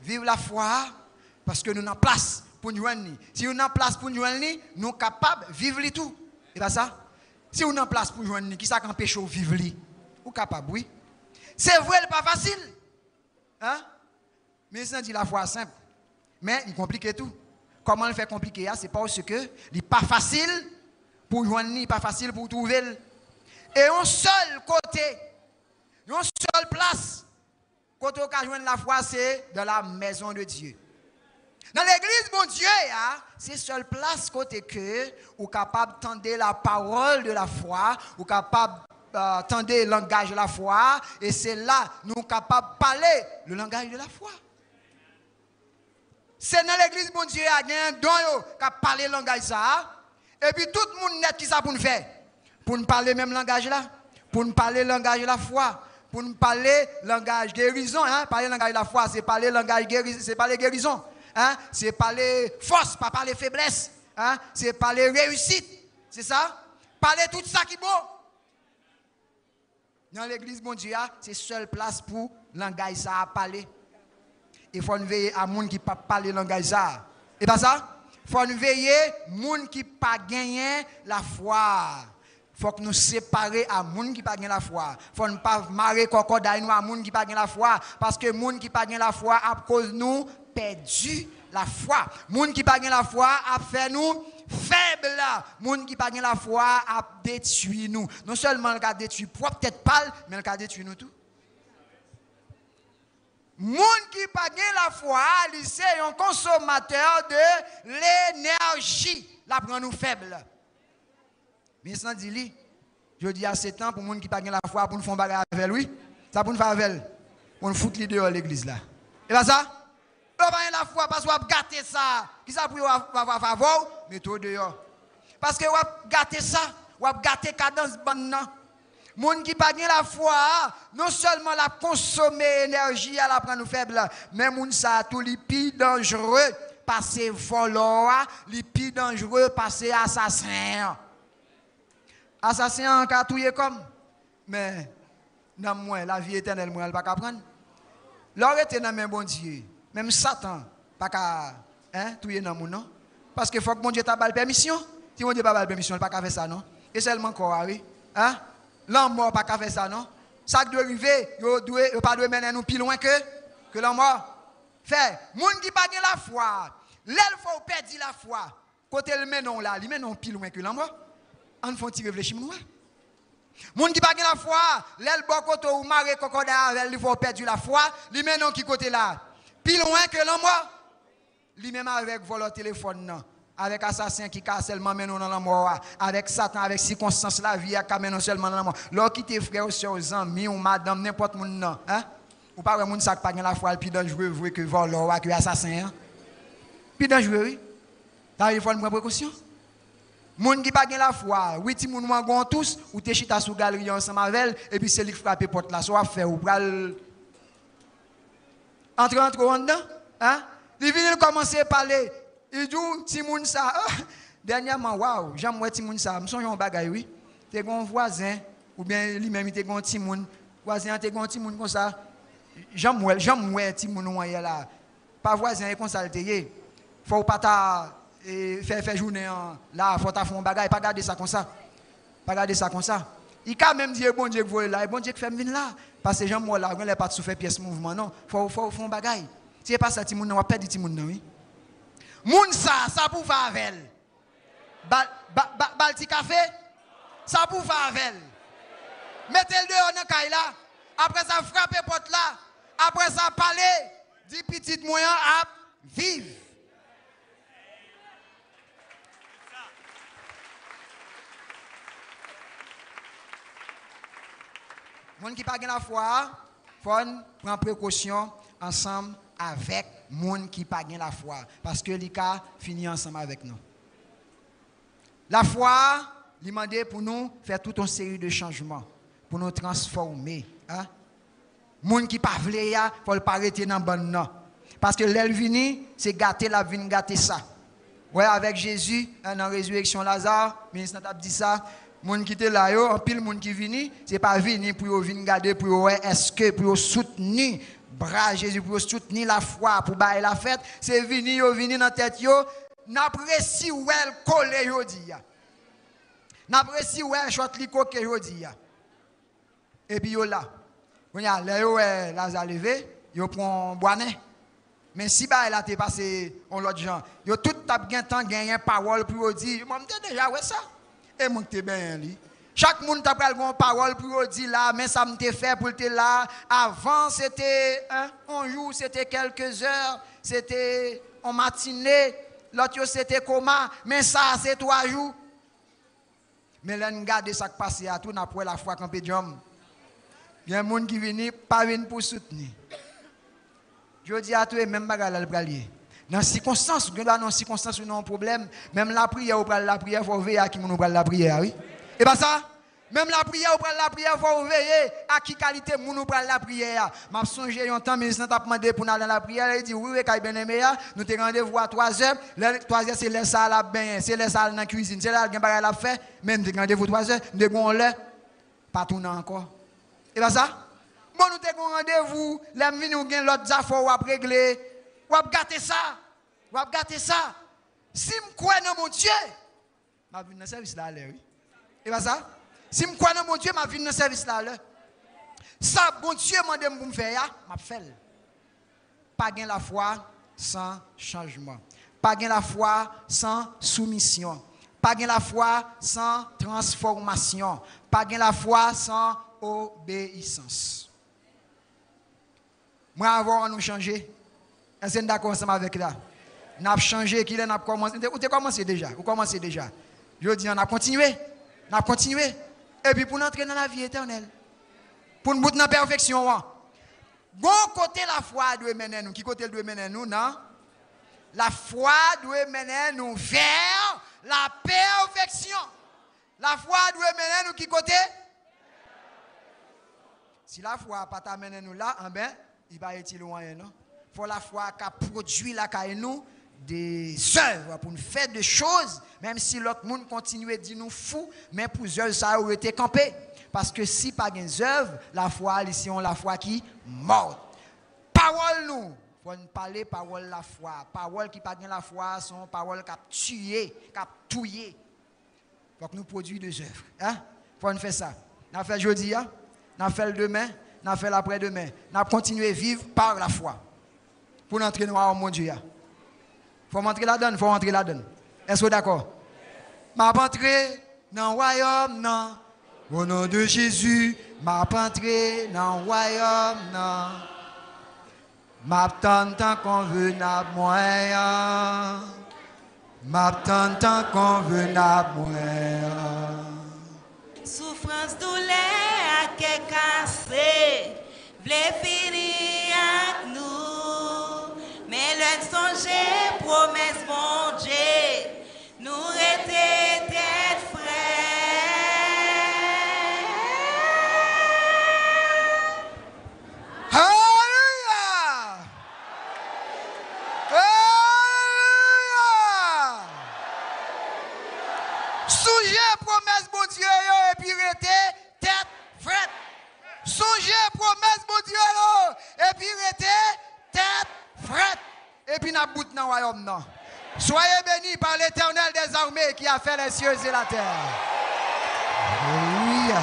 vivre la foi parce que nous avons place pour nous joindre. Si nous avons place pour nous joindre, nous sommes capables de vivre tout. Et pas ça? Si nous avons place pour nous joindre, qui ça empêche de vivre? Ou capable, oui. C'est vrai, ce n'est pas facile. Hein? Mais ça dit la foi simple. Mais il complique tout. Comment le faire compliquer? C'est parce que ce n'est pas facile pour joindre, pas facile pour trouver. Et un seul côté, une seule place, côté où on joindre la foi, c'est dans la maison de Dieu. Dans l'église, mon Dieu, c'est seule place côté que vous êtes capable d'entendre la parole de la foi, vous êtes capable d'entendre le langage de la foi, et c'est là nous sommes capables de parler le langage de la foi. C'est dans l'église, mon Dieu, il y a un don qui parle le langage ça. Et puis tout le monde net qui ça pour nous faire? Pour nous parler le même langage là. Pour nous parler le langage de la foi. Pour nous parler le langage guérison. Hein? Parler le langage de la foi, c'est parler le langage guérison. C'est parler guérison. Hein? C'est parler force, pas parler faiblesse. Hein? C'est parler réussite. C'est ça? Parler tout ça qui est beau. Dans l'église, mon Dieu, c'est seule place pour le langage ça à parler. Il faut nous veiller à gens qui ne parlent pas le langage ça. Et pas ça? Il faut nous veiller à gens qui ne pas gagner la foi. Il faut que nous séparions à gens qui ne pas gagner la foi. Il faut ne pas marrer cocodaille à gens qui ne pas gagner la foi. Parce que les gens qui ne pas gagner la foi, à cause de nous, perdu la foi. Les gens qui ne pas gagner la foi, a fait nous faibles. Les gens qui ne pas gagner la foi, a détruit nous. Non seulement le cas détruit, peut-être pas, mais le cas détruit nous tout. Moun qui n'a pas la foi, c'est un consommateur de l'énergie. La prend nous faible. Mais sans dire, je dis à 7 ans pour moun qui n'a pas la foi, pour nous faire bagarre avec lui. Ça pour nous faire avec pour nous foutre les dehors l'église là. Et pas ça? On n'a pas la foi parce qu'on va gâter ça. Qui ça pour avoir faveur? Mais tout dehors. Parce que on va gâter ça, on va gâter cadence bonne. Moun qui pas la foi, non seulement la consommer énergie à la prendre faible, mais moun ça tout les plus dangereux passer volant, les plus dangereux passer assassin. Assassin en cas touyer comme mais dans moi la vie éternelle moi elle pas capable. L'or était dans même bon Dieu, même Satan pas ca touyer dans moun non parce que faut que mon Dieu t'a pas permission. Si mon Dieu pas la permission, il pas faire ça non. Et seulement quoi oui, hein? L'homme mort pas faire ça non. Ça doit arriver, il pas doit mener nous plus loin que l'homme mort. Fait, moun qui pas la foi, l'elle faut perdre la foi. Côté le menon là, il menon plus loin que l'homme mort. On faut y réfléchir moi. Moun qui pas la foi, l'elle bon côté ou maré cocoda, il faut perdre la foi, il menon qui côté là. Plus loin que l'homme mort. Lui même avec voler téléphone non. Avec assassin qui casse seulement menon dans la mort, avec Satan, avec circonstances la vie qui menon seulement dans la mort. Lorsque tes frères, sœurs, amis ou madame, n'importe moun non, hein? Ou pas vraiment ça pas la foi, plus dangereux vrai que voleur, que assassin. Plus dangereux, oui. Il faut prendre précaution. Moun qui pas la foi, oui ti moun wangon tous ou te chita sous galerie ensemble avec et puis c'est lui qui frappe porte là, soit faire ou pral entre dedans, hein? Il vient commencer à parler. Il dit, Timoun ça, dernièrement, waouh, j'aime moi Timoun ça, je songe un bagay, oui. Tu es un voisin, ou bien lui-même, tu es un Timoun, voisin, tu es un Timoun comme ça. J'aime moi Timoun, là. Pas voisin, comme ça, il faut pas faire journée là, faut faire un bagay, pas garder ça comme ça. Pas garder ça comme ça. Il quand même dit, bon Dieu, que vous là, bon Dieu, que fait venir là. Parce que j'aime moi là, on n'a pas de souffrir pièce mouvement, non. Faut un bagay. Si c'est pas ça, Timoun, on va perdre Timoun, oui. Moun ça pour faire avec. Balti café, ça pour faire avec. Mettez-le dehors dans caille là. Après ça frapper porte là. Après ça parler, dit petit moyen à vivre. Moun qui pas la foi, faut prendre précaution ensemble avec moun qui pas la foi parce que les cas finit ensemble avec nous. La foi, il demande pour nous faire toute une série de changements pour nous transformer, hein? Moun qui pas vle ya, faut le pas arrêter dans bon non. Parce que l'elle vini, c'est gâter la vie, gâter ça. Ouais, avec Jésus, dans résurrection Lazare, ministre t'a dit ça. Moun qui était là, en pile moun qui vini, c'est pas vini pour venir garder pour est-ce que pour soutenir bras Jésus pour soutenir la foi, pour bailler la fête. C'est venir dans la tête, n'apprécie où elle colle, yo dit. N'apprécie où elle chante li coque, yo dit. Et puis yo là. Quand y a Lazare levé, yo prend boinet. Mais si bah elle a été passé on l'autre gens, yo tout tap gen temps gagner parole pour dire, moi m'te déjà ouais ça. Et moi t'es bien li. Chaque monde t'a pral gon parole pour dire là, mais ça m'te fait pour te là. Avant c'était un jour, c'était quelques heures, c'était en matinée, l'autre c'était comment, mais ça c'est 3 jours. Mais là nous garder ça qui passe à tout n'a pour la foi campé d'homme. Il y a un monde qui vient pas venir pour soutenir. Je dis à toi, même bagarre le bralier. Dans les circonstances, dans les circonstances où nous avons un problème, même la prière, ou la prière, il faut veiller à qui nous prend la prière, oui. Et bien ça, même la prière, ou la prière, il faut veiller à qui qualité nous prend la prière. Je songe un temps, mais je t'ai demandé pour aller à la prière, il dit, oui, oui, bien aimé, nous te rendez-vous à 3 heures. 3 heures, c'est les salles à bain, c'est les salles dans la cuisine, c'est là que la fait, même te rendez-vous 3 heures, nous devons aller, pas tourner encore. Et bien ça? Bon, nous avons rendez-vous, les venus nous gagnent l'autre affaire, ou après régler, ou après gâter ça, ou après gâter ça. Si je crois dans mon Dieu, je vais venir dans le service là, oui. Et bien ça? Si je crois dans mon Dieu, je vais venir dans le service là. Ça, bon Dieu m'a demandé pour me faire, je vais faire. Pas gain la foi sans changement. Pas gain la foi sans soumission. Pas gain la foi sans transformation. Pas gain la foi sans obéissance. Moi, avant, nous changer. Est-ce que nous d'accord ensemble avec là? Nous avons changé, qu'il a commencé. Vous avez commencé déjà. Vous commencez déjà. Je dis, on a continué. On a continué. Et puis, pour nous entrer dans la vie éternelle. Pour nous bout dans la perfection. Bon côté la foi doit mener nous. Qui côté doit mener nous, non? La foi doit mener nous vers la perfection. La foi doit mener nous qui côté? Si la foi n'a pas t'amener nous là, ben, il va être loin, non? Il faut la foi qui produit la nous des œuvres pour nous faire des choses, même si l'autre monde continue à dire nous fous, mais pour eux, ça aurait été campé. Parce que si pas des œuvres, la foi, ici, on la foi qui morte. Parole nous, pour nous parler parole la foi. Parole qui pas la foi, sont paroles qui a tué, qui a touillé. Il faut que nous produisons des œuvres. Hein? Il faut nous faire ça. On a fait jeudi, hein? On a fait le demain, on a fait l'après-demain. On a continué à vivre par la foi. Pour entrer dans mon Dieu. Il faut rentrer là-dedans, il faut rentrer là-dedans. Est-ce que vous d'accord? Je vais entrer dans le royaume, non. Au nom de Jésus, je vais entrer dans le royaume, non. M'attends tant convenable moyen. M'attends tant convenable moyen. Souffrance, douleur, à qu'est cassé, v'lait finir avec nous. Mais le songer, promesse, mon Dieu, nous était tête frère. Alléluia! Alléluia! Songez promesse, mon Dieu, et puis restez tête frette. Songez promesse, mon Dieu, et puis restez tête frette. Et puis n'a bout dans le royaume, non. Soyez bénis par l'Éternel des armées qui a fait les cieux et la terre. Alléluia.